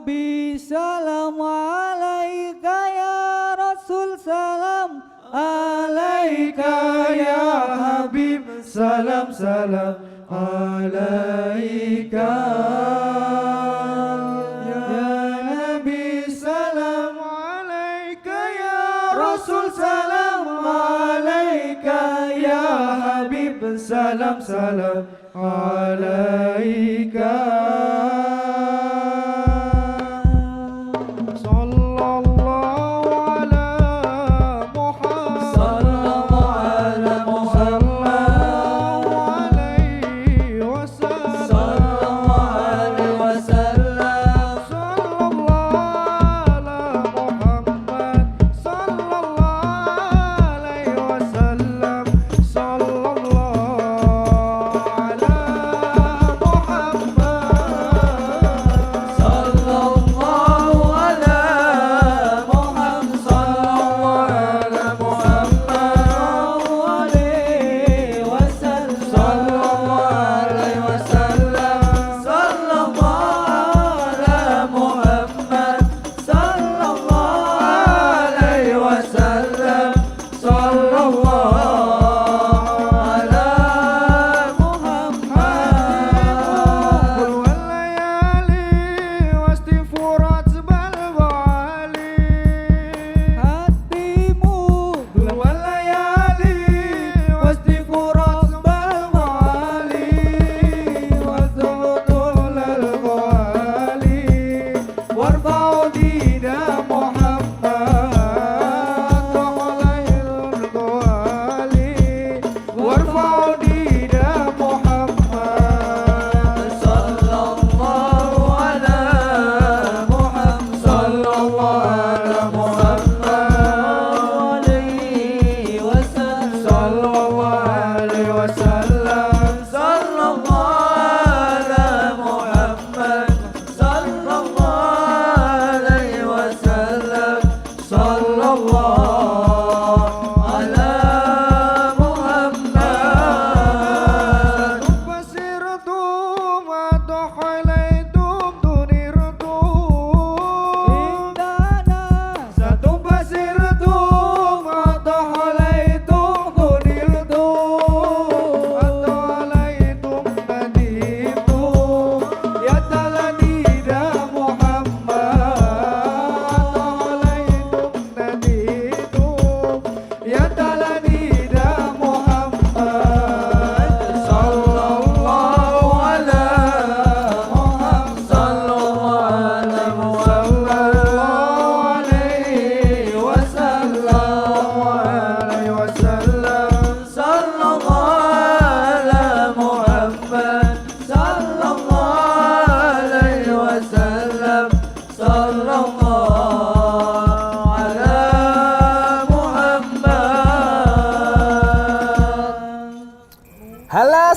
Nabi salam alaika ya Rasul salam alaika ya Habib salam salam alaika ya Nabi salam alaika ya Rasul salam alaika ya Habib salam salam alaika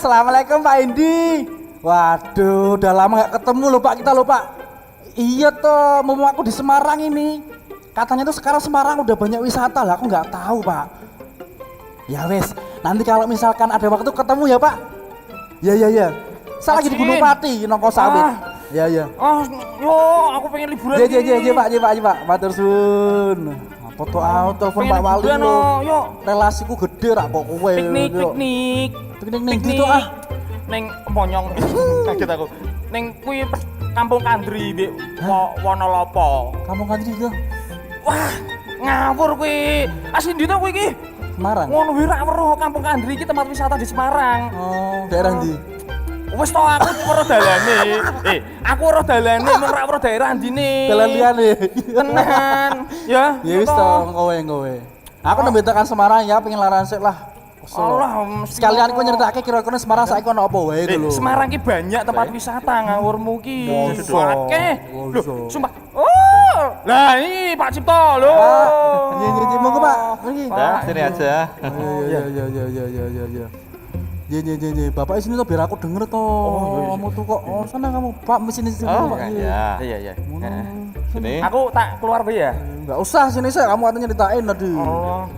Assalamualaikum Pak Indi. Waduh, udah lama gak ketemu loh Pak, kita loh Pak. Iya toh, mau aku di Semarang ini. Katanya tuh sekarang Semarang udah banyak wisata lah, aku nggak tahu Pak. Ya wes, nanti kalau misalkan ada waktu ketemu ya Pak. Ya. Saya lagi di Gunung Pati, nongko sawit. Ya. Oh, yo, aku pengen liburan. Pak. Matur suwun. Apa tuh telepon Pak Wali lo. Yo. Relasiku gede rak kok kowe. Piknik ning ndi to ah? Ning Ponyong. Kaget aku. Ning kuwi Kampung Kandri mbek Wonolopo. Kampung Kandri to? Wah, ngawur kuwi. Asli ndi to kuwi iki? Semarang. Ngono wae rak weruh Kampung Kandri iki tempat wisata di Semarang. Oh, daerah ndi? Wis to aku weruh dalane. Aku weruh dalane mung rak weruh daerah ndine. Dalan liyane. Tenan. Ya. Ya wis to kowe. Aku nembe tekan Semarang ya pengen laran sik lah. Allah, sekalian aku nyeritake kira-kira Semarang saiki ono apa wae lho. Semarang ki banyak tempat wisata ngawurmu ki. Akeh. Lho, sumpah. Lah ini Pak Cipto lho. Iya, monggo Pak. Pergi. Dah, sini aja. Iya. Bapak sini tuh biar aku denger toh. Kamu tuh kok sana kamu Pak sini Oh, Pak. iya. Sini. Aku tak keluar be ya. Enggak usah sini saya kamu katanya nyeritain tadi. Oh.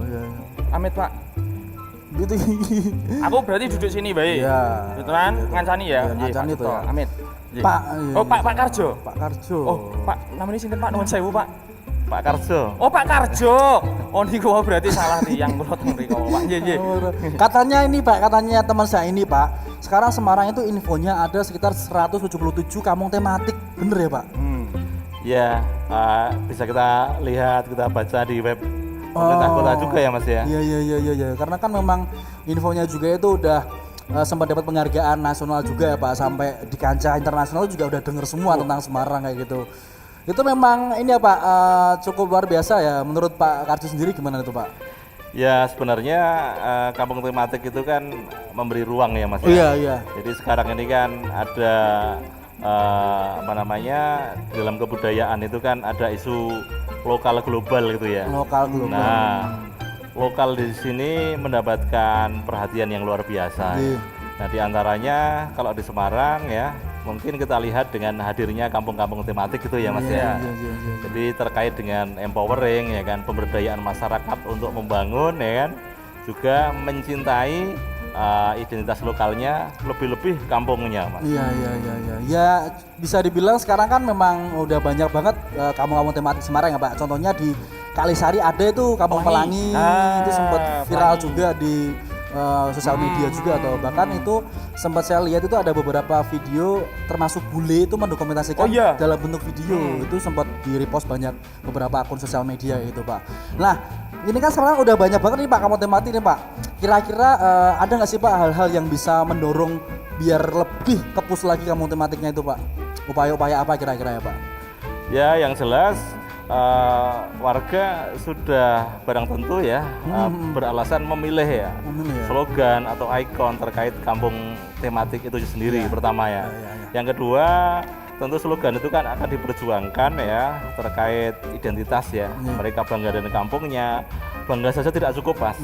Iya. Amit Pak. Gitu. Aku berarti duduk sini baik. Iya. Betulan ngancani ya. Ngancani tuh ya. Amit. Iya. Pak. Iya, Oh, Pak Karjo. Pak Karjo. Oh, Pak, namanya sinten Pak? Nuwun sewu, Pak. Pak Karjo. Oh, Pak Karjo. Oh, niku berarti salah tiyang kula teng mriku, Pak. Nggih, nggih. Katanya ini Pak, katanya teman saya ini Pak. Sekarang Semarang itu infonya ada sekitar 177 kampung tematik. Bener ya Pak? Ya, bisa kita lihat, kita baca di web pemerintah kota juga ya Mas ya. Iya. Karena kan memang infonya juga itu udah sempat dapat penghargaan nasional juga ya Pak. Sampai di kancah internasional juga udah denger semua tentang Semarang kayak gitu. Itu memang ini ya Pak, cukup luar biasa ya. Menurut Pak Karjo sendiri gimana itu Pak? Ya sebenarnya kampung tematik itu kan memberi ruang ya Mas Oh, ya. iya. Jadi sekarang ini kan ada dalam kebudayaan itu kan ada isu lokal global gitu ya. Lokal global. Nah, lokal di sini mendapatkan perhatian yang luar biasa. Iya. Nah, di antaranya kalau di Semarang ya, mungkin kita lihat dengan hadirnya kampung-kampung tematik gitu ya Mas ya. Iya. Jadi terkait dengan empowering ya kan, pemberdayaan masyarakat untuk membangun ya kan, juga mencintai identitas lokalnya, lebih-lebih kampungnya Mas. Iya. Ya bisa dibilang sekarang kan memang udah banyak banget kampung-kampung tematik Semarang ya Pak. Contohnya di Kalisari ada itu Kampung Pelangi, itu sempat viral juga di sosial media juga, atau bahkan itu sempat saya lihat itu ada beberapa video termasuk bule itu mendokumentasikan dalam bentuk video. Itu sempat di repost banyak beberapa akun sosial media itu Pak. Nah ini kan sekarang udah banyak banget nih Pak kampung tematik nih Pak. Kira-kira ada nggak sih Pak hal-hal yang bisa mendorong biar lebih kepus lagi kampung tematiknya itu Pak? Upaya-upaya apa kira-kira ya Pak? Ya yang jelas warga sudah barang tentu ya beralasan memilih ya slogan atau ikon terkait kampung tematik itu sendiri pertama ya. Yang kedua tentu slogan itu kan akan diperjuangkan ya terkait identitas ya. Mereka bangga dengan kampungnya, bangga saja tidak cukup Mas.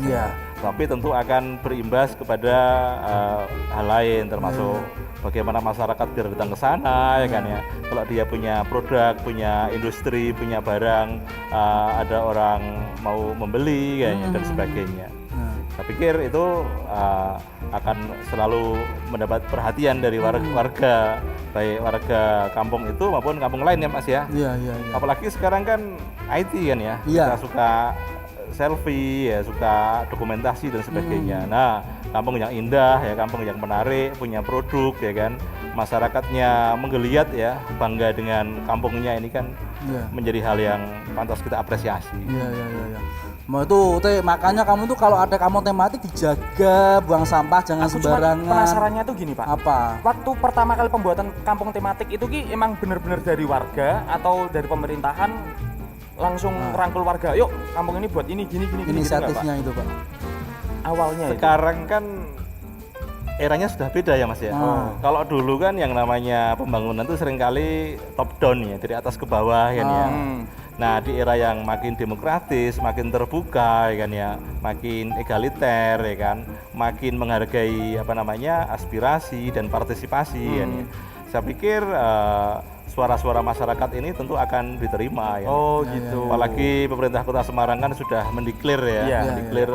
Tapi tentu akan berimbas kepada hal lain termasuk bagaimana masyarakat biar datang ke sana ya kan ya. Kalau dia punya produk, punya industri, punya barang, ada orang mau membeli kayaknya dan sebagainya. Saya pikir itu akan selalu mendapat perhatian dari warga, baik warga kampung itu maupun kampung lain ya Mas ya. Iya. Apalagi sekarang kan IT kan ya, kita suka selfie ya, suka dokumentasi dan sebagainya. Nah, kampung yang indah ya, kampung yang menarik, punya produk ya kan, masyarakatnya menggeliat ya, bangga dengan kampungnya ini kan menjadi hal yang pantas kita apresiasi. Iya. Mau itu makanya kamu tuh kalau ada kampung tematik dijaga, buang sampah jangan sembarangan. Penasarannya tuh gini Pak. Apa? Waktu pertama kali pembuatan kampung tematik itu Ki emang benar-benar dari warga atau dari pemerintahan langsung rangkul warga, yuk kampung ini buat ini gini Inisiatifnya gitu, itu Pak. Awalnya sekarang kan eranya sudah beda ya Mas ya. Kalau dulu kan yang namanya pembangunan itu seringkali top down ya, dari atas ke bawah kan ya. Nah di era yang makin demokratis, makin terbuka ya kan ya, makin egaliter ya kan, makin menghargai aspirasi dan partisipasi kan ya. Saya pikir suara-suara masyarakat ini tentu akan diterima ya. Oh gitu. Apalagi pemerintah Kota Semarang kan sudah mendeklar ya, mendeklar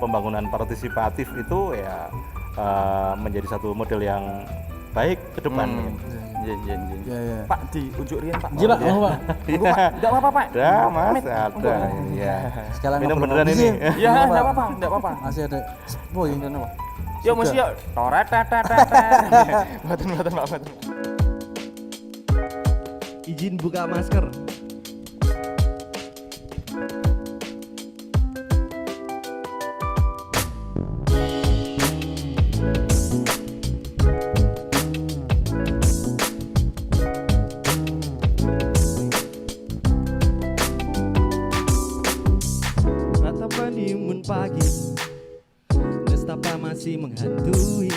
pembangunan partisipatif itu ya menjadi satu model yang baik ke depan. Iya. Pak diunjuk rian Pak. Iya Pak, mau Pak. Enggak apa-apa Pak. Ada Mas, ada. Iya. Sekalian Minum ngobrol. beneran ini. Iya, enggak apa-apa. Masih ada. Boy. Yuk mesti yuk. Toret. Mboten Pak. Izin buka masker. Ratapan imun pagi, nestapa masih menghantui.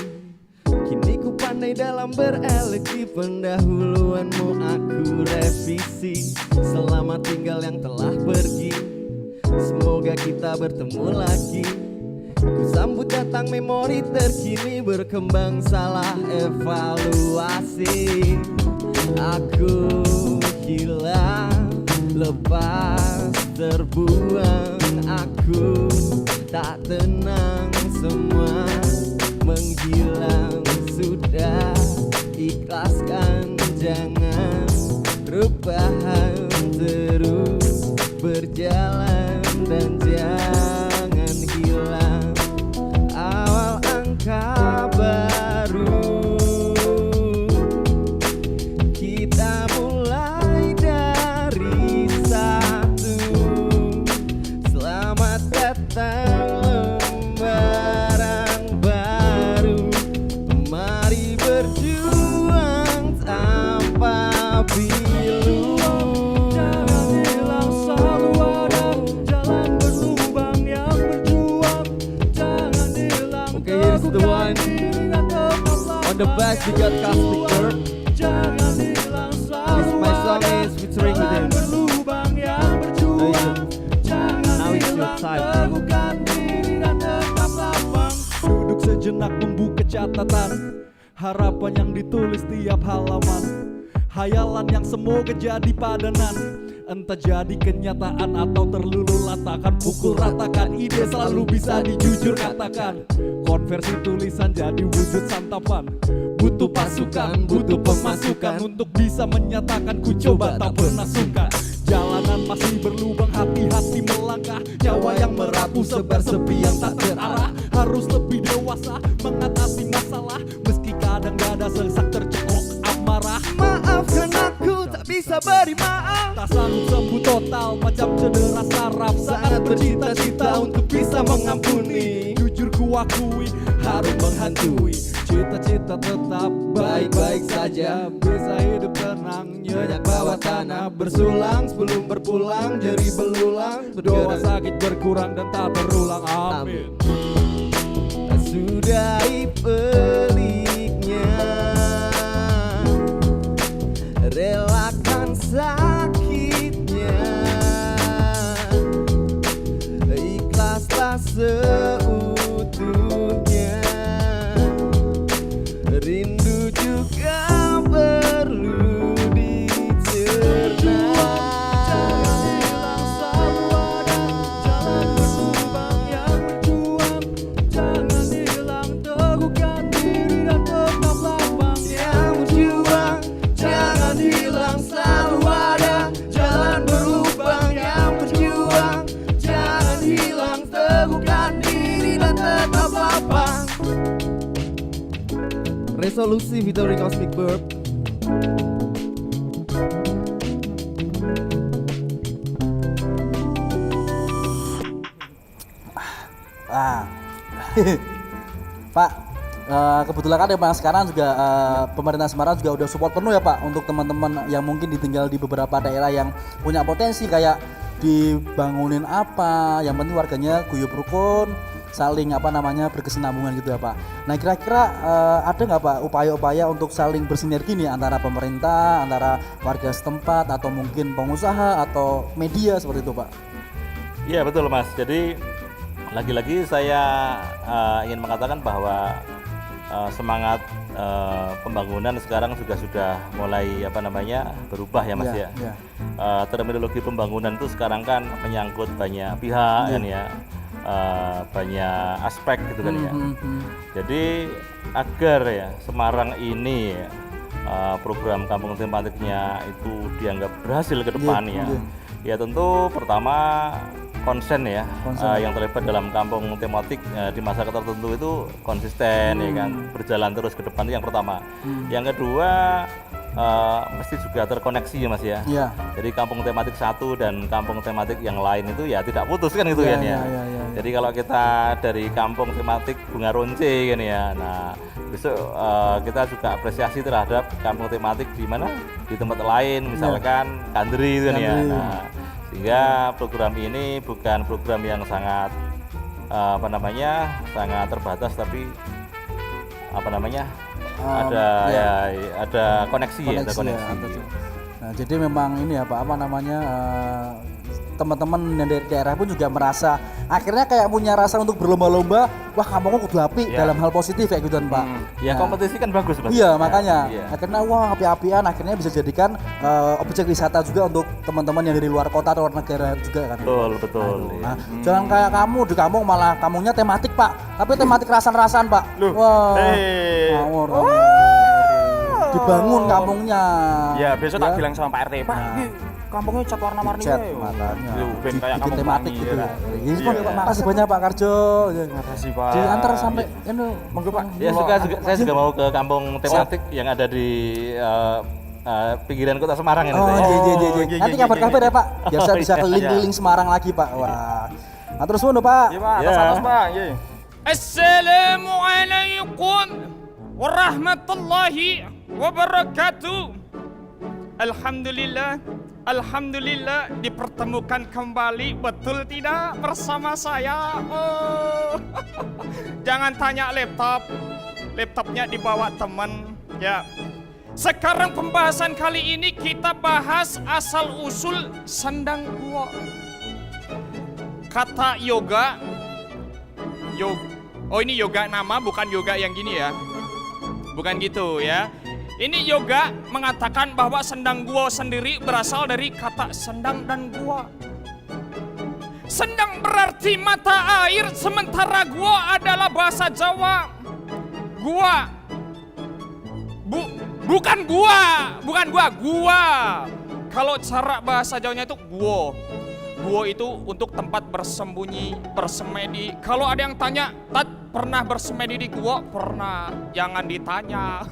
Kini ku pandai dalam berelegi, pendahuluanmu aku revisi. Selamat tinggal yang telah pergi, semoga kita bertemu lagi. Ku sambut datang memori terkini, berkembang salah evaluasi. Aku hilang, lepas terbuang. Aku tak tenang, semua menghilang. Sudah ikhlaskan jangan rebahan, terus berjalan dan jangan hilang. Awal angka baru, kita mulai dari satu. Selamat datang lembaran baru, mari berjuang tanpa pilu. Jangan hilang, selalu ada jalan berlubang yang berjuang. Jangan hilang, Okay, here's the one. On the back we got Cosmic Bird. Jangan hilang, This my song is featuring with him. berlubang yang berjuang. Jangan Now it's your hilang, time. teguhkan diri dan tetap lapang. Duduk sejenak membuka catatan, harapan yang ditulis tiap halaman, hayalan yang semoga jadi padanan. Entah jadi kenyataan atau terlulu latakan, pukul ratakan ide selalu bisa dijujur katakan. Konversi tulisan jadi wujud santapan. Butuh pasukan, butuh pemasukan untuk bisa menyatakan ku coba tak pernah sungkan. Jalanan masih berlubang, hati-hati melangkah. Nyawa yang merapu, sebar sepi yang tak terarah. Harus lebih dewasa mengatasi masalah, meski kadang dada sesak tercekok amarah. Maafkan aku tak bisa beri maaf, Tak sanggup sembuh total macam cedera saraf. sangat bercita-cita untuk bisa mengampuni. Jujur ku akui harus menghantui. Cita-cita tetap Baik-baik saja, bisa hidup tenang, nyenyak bawah tanah, bersulang sebelum berpulang, jeri belulang, doa bergerak. sakit berkurang dan tak berulang. Amin. Sudahi peliknya, relakan sakitnya, ikhlaslah seutuhnya. Rindu juga perlu dicerna. Jangan hilang, selalu ada jalan berlubang yang berjuang. Jangan hilang, teguhkan diri dan tetap lapang. Yang berjuang, jangan hilang, selalu ada jalan berlubang. Yang berjuang, jangan hilang, teguhkan diri dan tetap lapang. Resolusi featuring Cosmic Bird. Ah. Pak, kebetulan kan emang sekarang juga pemerintah Semarang juga udah support penuh ya Pak untuk teman-teman yang mungkin ditinggal di beberapa daerah yang punya potensi kayak dibangunin apa, yang penting warganya guyup rukun, saling berkesinambungan gitu ya Pak. Nah kira-kira ada nggak Pak upaya-upaya untuk saling bersinergi nih antara pemerintah, antara warga setempat atau mungkin pengusaha atau media seperti itu Pak? Iya betul Mas. Jadi lagi-lagi saya ingin mengatakan bahwa semangat pembangunan sekarang juga sudah mulai berubah ya Mas ya. Iya. Terminologi pembangunan itu sekarang kan menyangkut banyak pihak kan ya. Banyak aspek gitu kan ya. Jadi agar ya Semarang ini program kampung tematiknya itu dianggap berhasil ke depannya. Ya tentu pertama konsen ya, yang terlibat dalam kampung tematik di masa tertentu itu konsisten ya kan, berjalan terus ke depan itu yang pertama. Yang kedua mesti juga terkoneksi ya Mas ya. Iya. Jadi kampung tematik satu dan kampung tematik yang lain itu ya tidak putus kan gitu kan ya. Jadi kalau kita dari kampung tematik Bunga Ronce kan ya. Nah, besok kita juga apresiasi terhadap kampung tematik di mana di tempat lain misalkan Kandri kan ya. Nah, sehingga program ini bukan program yang sangat sangat terbatas tapi ada koneksi ya, ada koneksi. Nah, jadi memang ini ya Pak, teman-teman dari daerah pun juga merasa akhirnya kayak punya rasa untuk berlomba-lomba, wah kampungku kudu api dalam hal positif kayak gitu kan Pak. Ya kompetisi kan bagus Mas. Iya makanya akhirnya wah api-apian akhirnya bisa jadikan objek wisata juga untuk teman-teman yang dari luar kota atau luar negara juga kan. Betul. Nah, jangan kayak kamu di kampung malah kampungnya tematik Pak, tapi tematik rasan-rasan Pak. Loh, Wah. ngawur. dibangun kampungnya. Ya besok tak Ya. bilang sama Pak RT, Pak, ini kampungnya cat warna-warni Cat wae. makanya. Ben kayak Bikin kampung tematik pelangi, gitu. ya. Ini Pak, makasih banyak Pak Karjo. Ya. Makasih, Pak. Diantar sampai anu. Monggo, Pak. Ya saya juga mau ke kampung tematik yang ada di pinggiran kota Semarang ini. Oh, Teh. iya. Nanti kabar-kabar ya Pak. Biasa bisa iya, keliling-keliling Semarang lagi Pak. Wah. Nah, terus ngono Pak. Iya, Pak. Ya. Atas Pak. Iya. Assalamualaikum warahmatullahi wabarakatuh. Alhamdulillah dipertemukan kembali, betul tidak, bersama saya. Oh. Jangan tanya laptopnya dibawa teman ya. Sekarang pembahasan kali ini kita bahas asal usul sandang gua. Kata yoga. Oh, ini yoga nama, bukan yoga yang gini ya. Bukan gitu ya. Ini yoga mengatakan bahwa sendang gua sendiri berasal dari kata sendang dan gua. Sendang berarti mata air, sementara gua adalah bahasa Jawa. Gua. Bukan gua. Kalau cara bahasa Jawanya itu gua. Gua itu untuk tempat bersembunyi, bersemedi. Kalau ada yang tanya, Tat pernah bersemedi di gua? Pernah. Jangan ditanya.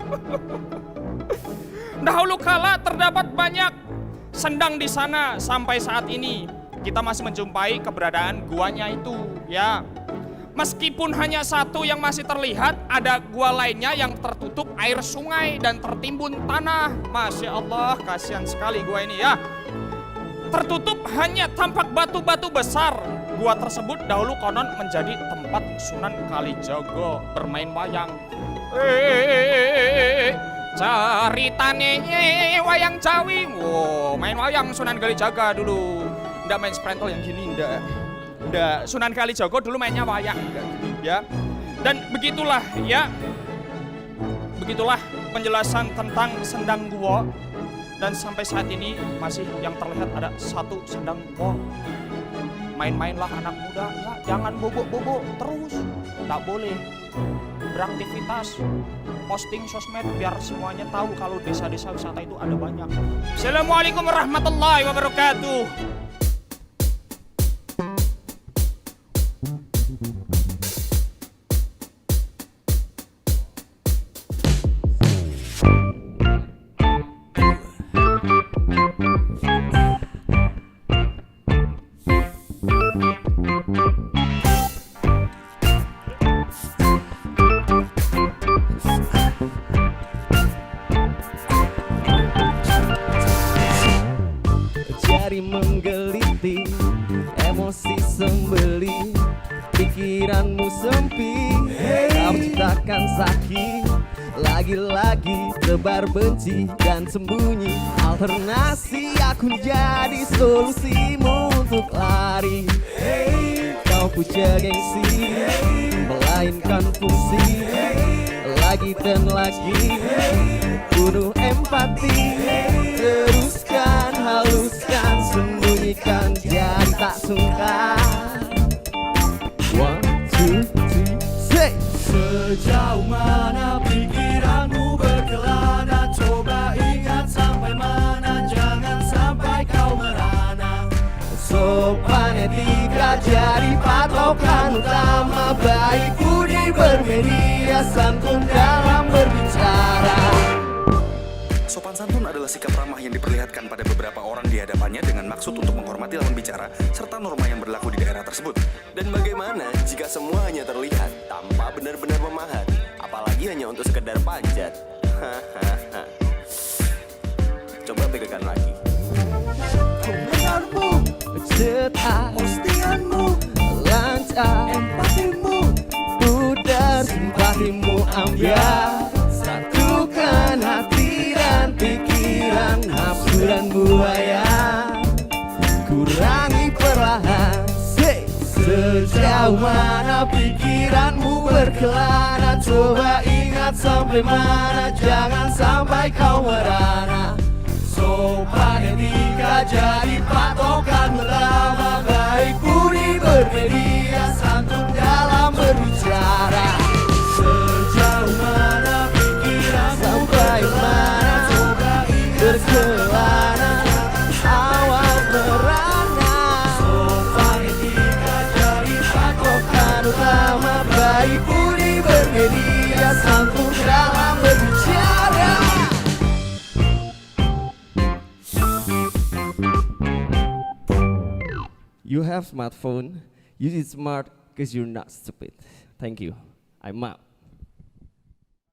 Dahulu kala terdapat banyak sendang di sana, sampai saat ini kita masih menjumpai keberadaan guanya itu, ya. Meskipun hanya satu yang masih terlihat, ada gua lainnya yang tertutup air sungai dan tertimbun tanah. Masya Allah, kasihan sekali gua ini ya. Tertutup hanya tampak batu-batu besar. Gua tersebut dahulu konon menjadi tempat Sunan Kalijaga bermain wayang. Caritane wayang Jawi. Wow, main wayang Sunan Kalijaga dulu. Nggak main sprentel yang gini, nggak. Sunan Kalijaga dulu mainnya wayang, ya. Dan begitulah ya. Begitulah penjelasan tentang sendang gua. Dan sampai saat ini masih yang terlihat ada satu sendang gua. Main-mainlah anak muda, ya, jangan bobo-bobo terus. Tak boleh beraktivitas, posting sosmed biar semuanya tahu kalau desa-desa wisata itu ada banyak. Assalamualaikum warahmatullahi wabarakatuh. Jari menggeliti, emosi sembeli, pikiranmu sempit, kau ciptakan sakit. Lagi-lagi tebar benci dan sembunyi, alternasi aku jadi solusimu untuk lari. Kau puja gengsi, melainkan fungsi, lagi dan lagi, bunuh empati. Teruskan, haluskan, sembunyikan, jadi tak sungkan. 1, 2, 3, say. Sejauh mana pikiranmu berkelana, coba ingat sampai mana, jangan sampai kau merana. Sopan etika jadi patokan utama, baik budi bermedia, santun dalam berbicara. Sopan santun adalah sikap ramah yang diperlihatkan pada beberapa orang di hadapannya dengan maksud untuk menghormati lawan bicara serta norma yang berlaku di daerah tersebut. Dan bagaimana jika semua hanya terlihat tanpa benar-benar memahat, apalagi hanya untuk sekedar panjat? Coba pikirkan lagi. Komentarmu, cetak, postinganmu, lancar, empatimu, pudar, simpatimu ambiar. Satukan hati dan pikiran, nafsu dan buaya, kurangi perlahan. Sejauh mana pikiranmu berkelana, coba ingat sampai mana, jangan sampai kau merana. Sopan etika jadi patokan utama, baik budi bermedia, santun dalam berbicara. Sejauh mana pikiran sampai mana. celana, awal merana. Sopan etika jadi patokan utama. Baik budi bermedia, santun dalam berbicara. You have smartphone, use it smart because you're not stupid. Thank you. I'm out.